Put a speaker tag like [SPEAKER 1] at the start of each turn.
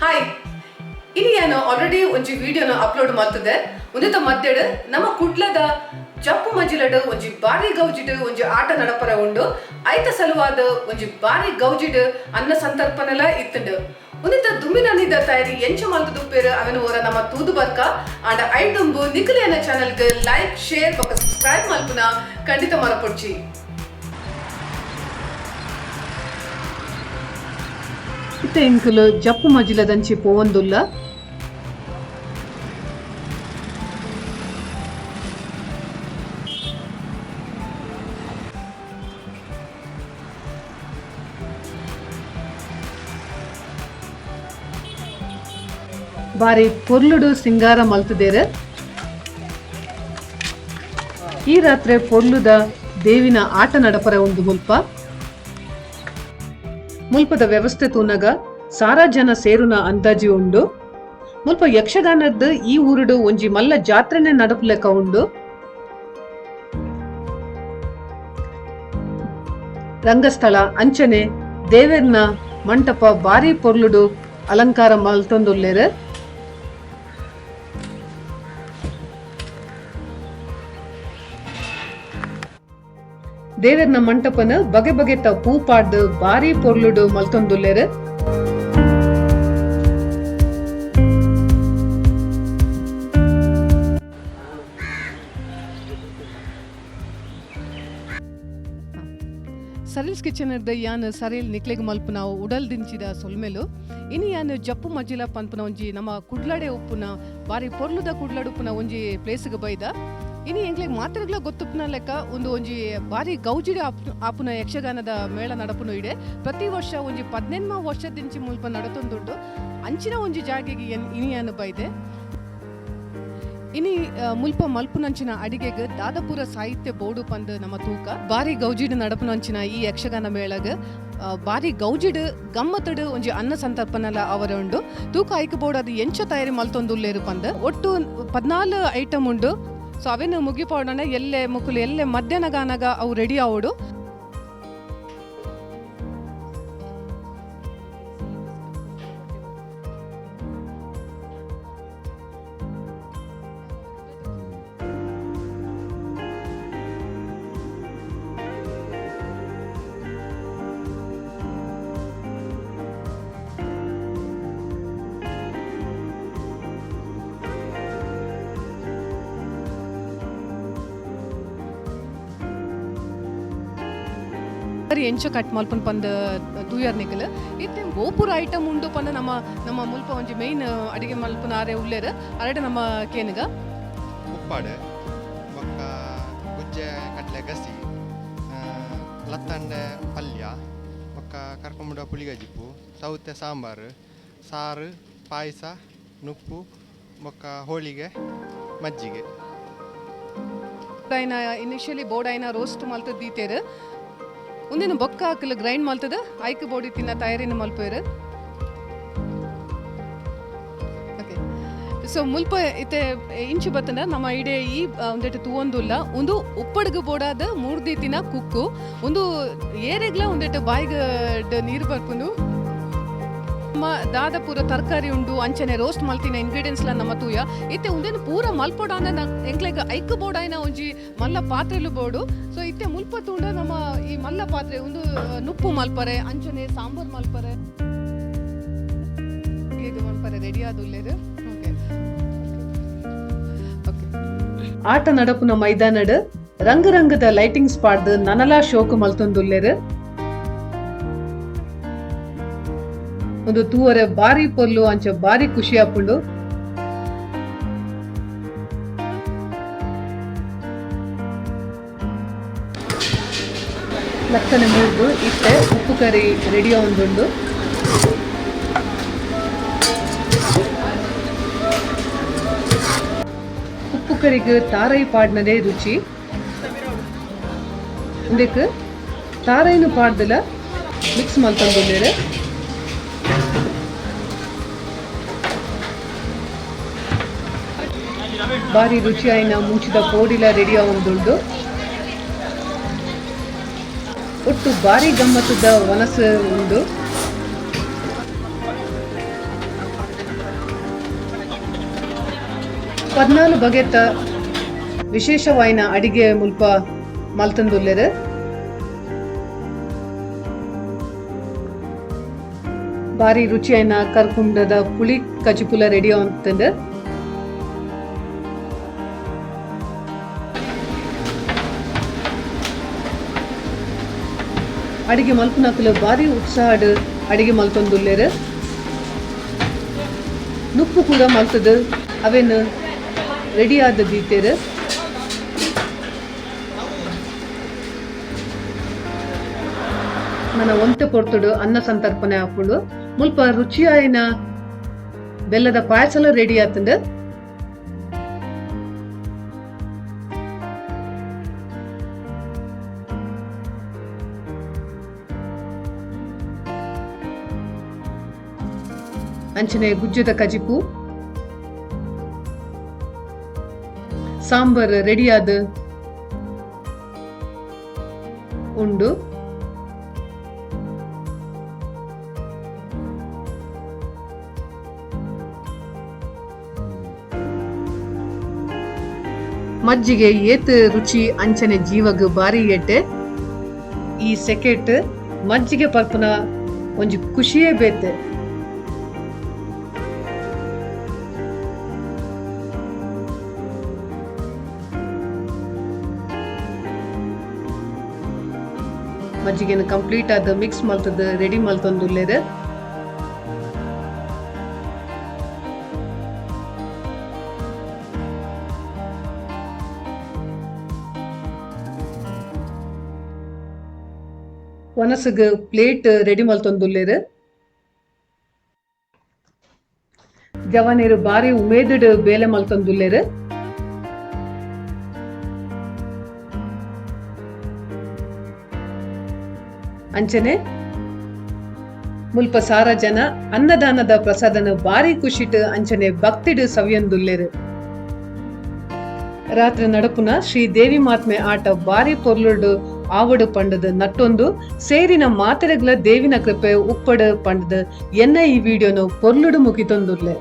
[SPEAKER 1] Hi ಇನಿ ನಾನು already ಒಂಜಿ ವಿಡಿಯೋನ ಅಪ್ಲೋಡ್ ಮಾಡ್ತಿದ್ದೆ. ಒಂದಿತ ಮಧ್ಯಡ್ ನಮ್ಮ ಕುಡ್ಲದ ಜಪ್ಪು ಮಂಜಿಲಡ್ ಒಂಜಿ ಬಾರಿ ಗೌಜಿಡ್ ಒಂಜಿ ಆಟ ನಡಪರ ಉಂಡು. ಐತ ಸಲುವಾದ ಒಂಜಿ ಬಾರಿ ಗೌಜಿಡ್ ಅನ್ನ ಸಂತರ್ಪಣೆಲ ಇತ್ತುಂಡು. ಒಂದಿತ ದುಮ್ಮಿನಿದ ತಯಾರಿ ಎಂಚ ಮಲ್ತದು ಪೇರು ಅವನು ಓರ ನಮ್ಮ ತೂದು ಬರ್ಕ ಆಂಡ ಐದುಂಬು ನಿಖಿಲಿಯನ ಚಾನೆಲ್ಗೆ ಲೈಕ್ ಶೇರ್ ಬೊಕ ಸಬ್ಸ್ಕ್ರೈಬ್ ಮಲ್ಪುನ ಖಂಡಿತ ಮರಪೊಡ್ಚಿ. ಇತ್ತೆ ಇಂಕುಲು ಜಪ್ಪು ಮಜಿಲದಂಚಿ ಪೋವಂದುಲ್ಲ. ಬಾರಿ ಪೊರ್ಲುಡು ಸಿಂಗಾರ ಮಲ್ತದೇರು. ಈ ರಾತ್ರಿ ಪೊರ್ಲುದ ದೇವಿನ ಆಟ ನಡಪರ ಒಂದು ಮುಲ್ಪದ ವ್ಯವಸ್ಥೆ ತೂನಗ ಸಾರಾ ಜನ ಸೇರುನ ಅಂದಾಜಿ ಉಂಡು. ಮುಲ್ಪ ಯಕ್ಷಗಾನದ ಈ ಊರುಡು ಒಂಜಿ ಮಲ್ಲ ಜಾತ್ರೆನೆ ನಡಪಲೆಕ ಉಂಡು. ರಂಗಸ್ಥಳ ಅಂಚನೆ ದೇವೇರ್ನ ಮಂಟಪ ಬಾರಿ ಪೊರ್ಲುಡು ಅಲಂಕಾರ ಮಲ್ತೊಂದುಲ್ಲೇರು. ದೇವೇರ್ನ ಮಂಟಪನ ಬಗೆ ಬಗೆತ ಪೂ ಪಾಡ್ದು ಬಾರಿ ಪೊರ್ಲುಡು ಮಲ್ತೊಂದುಲ್ಲೇರು. ಸರಿಲ್ಸ್ ಕಿಚನ್ ಇರ್ದ ಯಾನ್ ಸರಿಲ್ ನಿಕ್ಲೆಗ್ ಮಲ್ಪುನ ಉಡಲ್ ದಿಂಚಿದ ಸೊಲ್ಮೆಲು ಇನಿ ಯಾನ್ ಜಪ್ಪು ಮಜ್ಜಿಲ ಪನ್ಪುನ ಒಂಜಿ ನಮ್ಮ ಕುಡ್ಲಡೆ ಉಪ್ಪುನ ಬಾರಿ ಪೊರ್ಲುದ ಕುಡ್ಲಡ್ ಉಪ್ಪುನ ಒಂಜಿ ಪ್ಲೇಸ್ಗೆ ಬೈದ. ಇನಿ ಎಂಕ್ಲೆಗ್ ಮಾತ್ರಗ್ಲ ಗೊತ್ತುಪ್ಪುನ ಲೆಕ್ಕ ಒಂಜಿ ಬಾರಿ ಗೌಜಿಡ ಆಪುನ ಯಕ್ಷಗಾನದ ಮೇಳ ನಡಪುನ ಇಡೆ. ಪ್ರತಿ ವರ್ಷ ಒಂಜಿ 18 ವರ್ಷದಿಂಚಿ ಮುಲ್ಪ ನಡತೊಂದುಂಡು. ಅಂಚಿನ ಒಂಜಿ ಜಾಗೆಗೆ ಇನಿ ಯಾನ್ ಬೈದೆ. ಇನಿ ಮುಲ್ಪ ಮಲ್ಪುನಂಚಿನ ಅಡಿಗೆಗ್ ದಾದಪುರ ಸಾಹಿತ್ಯ ಬೋರ್ಡು ಪಂದ್ ನಮ್ಮ ತೂಕ ಬಾರಿ ಗೌಜಿಡ್ ನಡಪುನಂಚಿನ ಈ ಯಕ್ಷಗಾನ ಮೇಳಗ್ ಬಾರಿ ಗೌಜಿಡ್ ಗಮ್ಮತ್ತಡ್ ಒಂಜಿ ಅನ್ನ ಸಂತರ್ಪಣಲ ಅವರ ಉಂಡು. ತೂಕ ಐಕ್ ಬೋರ್ಡ್ ಅದು ಎಂಚ ತಯಾರಿ ಮಲ್ತೊಂದುಲ್ಲೇರು ಪಂದ್ ಒಟ್ಟು 14 ಐಟಮ್ ಉಂಡು. ಸೊ ಅವೇನು ಮುಗಿಪೋಡಣ ಎಲ್ಲೆ ಮುಕ್ಕುಲು ಎಲ್ಲೆ ಮಧ್ಯಾಹ್ನ ಗಾನಗ ಅವು ರೆಡಿ ಆವಡು. ಎಂಚ ಕಟ್ ಮಲ್ಪನ್ ಪಂದ್ ತೂಯರ್ ನಿಗಲ್ ಇತ್ತೆ ಗೋಪುರ ಐಟಮ್ ಉಂಡು ಪಂದ ನಮ್ಮ ಮುಲ್ಪ ಒಂಜಿ ಮೈನ್ ಅಡಿಗೆ ಮಲ್ಪನ ಆರೆ ಉಲ್ಲೇರು ಅರಡೆ ನಮ್ಮ ಕೇನಗ
[SPEAKER 2] ಉಪ್ಪಾಡು ಬೊಕ್ಕ ಗುಜ್ಜೆ ಕಟ್ಲೆ ಗಸಿ ಲತ್ತಂಡೆ ಪಲ್ಯ ಬೊಕ್ಕ ಕರ್ಕೊಂಬುಡ ಪುಳಿಗಜಿಪ್ಪು ಸೌತೆ ಸಾಂಬಾರು ಸಾರು ಪಾಯಸ ನುಪ್ಪು ಬೊಕ್ಕ ಹೋಳಿಗೆ ಮಜ್ಜಿಗೆ.
[SPEAKER 1] ಇನಿಷಿಯಲಿ ಬೋರ್ಡ್ ಐನ ರೋಸ್ಟ್ ಮಲ್ತದ್ ದೀತೇರು. ಒಂದಿನ ಬೊಕ್ಕ ಹಾಕಲು ಗ್ರೈಂಡ್ ಮಲ್ತದ ಐಕ್ ಬೋಡಿ ತಿನ್ನ ತಯಾರಿನ ಮಲ್ಪೇರು. ಓಕೆ ಸೊ ಮುಲ್ಪ ಇತ್ತೆ ಇಂಚು ಬತ್ತನ ನಮ್ಮ ಇಡೆ ಈ ಒಂದೆಟ್ಟು ತೂವೊಂದುಲ್ಲ ಒಂದು ಉಪ್ಪಡ್ಗು ಬೋಡಾದ 3 ದೀತಿನ ಕುಕ್ಕು ಒಂದು ಏರೆಗ್ಲ ಒಂದೆಟ್ಟು ಬಾಯಿಗೆ ನೀರು ಬರ್ಪುಂಡು. ನಮ್ಮ ದಾದ ಪೂರ ತರಕಾರಿ ಉಂಡು ಅಂಚನೆ ರೋಸ್ಟ್ ಮಲ್ತಿನ ಇಂಗ್ರೀಡಿಯೆಂಟ್ಸ್ಲ ನಮ್ಮ ತೂಯ ಇತ್ತೆ ಒಂದೇನು ಪೂರ ಮಲ್ಪೊಡಾನ ಎಂಕ್ಲೆಗ್ ಐಕ್ ಬೋಡಾಯ್ನ ಒಂಜಿ ಮಲ್ಲ ಪಾತ್ರೆಲು ಬೋಡು. ಸೊ ಇತ್ತೆ ಮುಲ್ಪ ತೂಂಡ ನಮ್ಮ ಈ ಮಲ್ಲ ಪಾತ್ರೆ ಒಂದು ನುಪ್ಪು ಮಲ್ಪರೆ ಅಂಚನೆ ಸಾಂಬಾರ್ ಮಲ್ಪರೆ ಇದು ಮಲ್ಪರೆ ರೆಡಿ ಆದುಲ್ಲೇರು. ಆಟ ನಡಪುನ ಮೈದಾನಡ್ ರಂಗರಂಗದ ಲೈಟಿಂಗ್ಸ್ ಪಾಡ್ದು ನನಲಾ ಶೋಕು ಮಲ್ತೊಂದುಲ್ಲೇರು. ಒಂದು ತೂವರೆ ಬಾರಿ ಪೊರ್ಲು ಅಂಚ ಬಾರಿ ಖುಷಿ ಆಪುಂಡು. ಲಕ್ಕನೆ ಮೂರ್ದು ಇತ್ತೆ ಉಪ್ಪು ಕರಿ ರೆಡಿ ಆವೊಂದುಂಡು. ಉಪ್ಪು ಕರಿಗೆ ತಾರೈ ಪಾಡ್ನದೇ ರುಚಿ. ಇದಕ್ಕೆ ತಾರೈನು ಪಾಡ್ದಲ ಮಿಕ್ಸ್ ಮಲ್ತೊಂದುಲ್ಲೇರು. ಬಾರಿ ರುಚಿಯಾಯಿನ ಮುಂಚಿದ ಪೋಡಿಲ ರೆಡಿ ಆವೊಂದುಂಡು. ಒಟ್ಟು ಬಾರಿ ಗಮ್ಮತ್ತದ ವನಸ ಉಂಡು. 14 ಬಗೆತ ವಿಶೇಷವಾಯಿನ ಅಡಿಗೆ ಮುಲ್ಪ ಮಲ್ತಂದುಲ್ಲೆರ್. ಬಾರಿ ರುಚಿಯಾಯಿನ ಕರ್ಕುಂಡದ ಪುಳಿ ಕಚಿಪುಲ ರೆಡಿ ಆಂತಂದು. ಅಡಿಗೆ ಮಲ್ಪುನಕುಲು ಬಾರಿ ಉತ್ಸಾಹಡ್ ಅಡಿಗೆ ಮಲ್ತೊಂದುಲ್ಲೆರ್. ನುಪ್ಪು ಕೂಡ ಮಲ್ತದು ಅವೇನು ರೆಡಿ ಆದ ದೀತೆರ್. ನನ್ನ ಒಂತೆ ಪೊರ್ತುಡು ಅನ್ನ ಸಂತರ್ಪಣೆ ಹಾಕೊಂಡು ಮುಲ್ಪ ರುಚಿಯಾಯಿನ ಬೆಲ್ಲದ ಪಾಯಸಲ ರೆಡಿ ಆತಂದು. ಅಂಚನೆ ಗುಜ್ಜದ ಕಜಿಪು ಸಾಂಬಾರ್ ರೆಡಿ ಆದ ಉಂಡು. ಮಜ್ಜಿಗೆ ಏತ್ ರುಚಿ ಅಂಚನೆ ಜೀವಗ್ ಬಾರಿ ಎಟ್ಟೆ. ಈ ಸೆಕೆಟ್ ಮಜ್ಜಿಗೆ ಪರ್ಪುನ ಒಂಜಿ ಖುಷಿಯೇ ಬೇತೆ. ಮಜ್ಜಿಗೆನ ಕಂಪ್ಲೀಟ್ ಆದ ಮಿಕ್ಸ್ ಮಲ್ತದ ರೆಡಿ ಮಲ್ತೊಂದುಲ್ಲೆರ್. ಒನಸಗ್ ಪ್ಲೇಟ್ ರೆಡಿ ಮಲ್ತೊಂದುಲ್ಲೆರ್. ಜವನೇರು ಬಾರಿ ಉಮೇದಡ್ ಬೇಲೆ ಮಲ್ತೊಂದುಲ್ಲೆರ್. ಅಂಚನೆ ಮುಲ್ಪ ಸಾರ ಜನ ಅನ್ನದಾನದ ಪ್ರಸಾದನ ಬಾರಿ ಖುಷಿಟ್ ಅಂಚನೆ ಭಕ್ತಿಡ್ ಸವಿಯೊಂದುಲ್ಲೆರ್. ರಾತ್ರಿ ನಡಪುನ ಶ್ರೀ ದೇವಿ ಮಾತ್ಮೆ ಆಟ ಬಾರಿ ಪೊರ್ಲುಡು ಆವಡು ಪಂಡದು ನಟ್ಟೊಂದು ಸೇರಿನ ಮಾತೆರೆಗ್ಲ ದೇವಿನ ಕೃಪೆ ಉಪ್ಪಡು ಪಂಡದು ಎನ್ನ ಈ ವಿಡಿಯೋನು ಪೊರ್ಲುಡು ಮುಗಿತೊಂದುಲ್ಲೆ.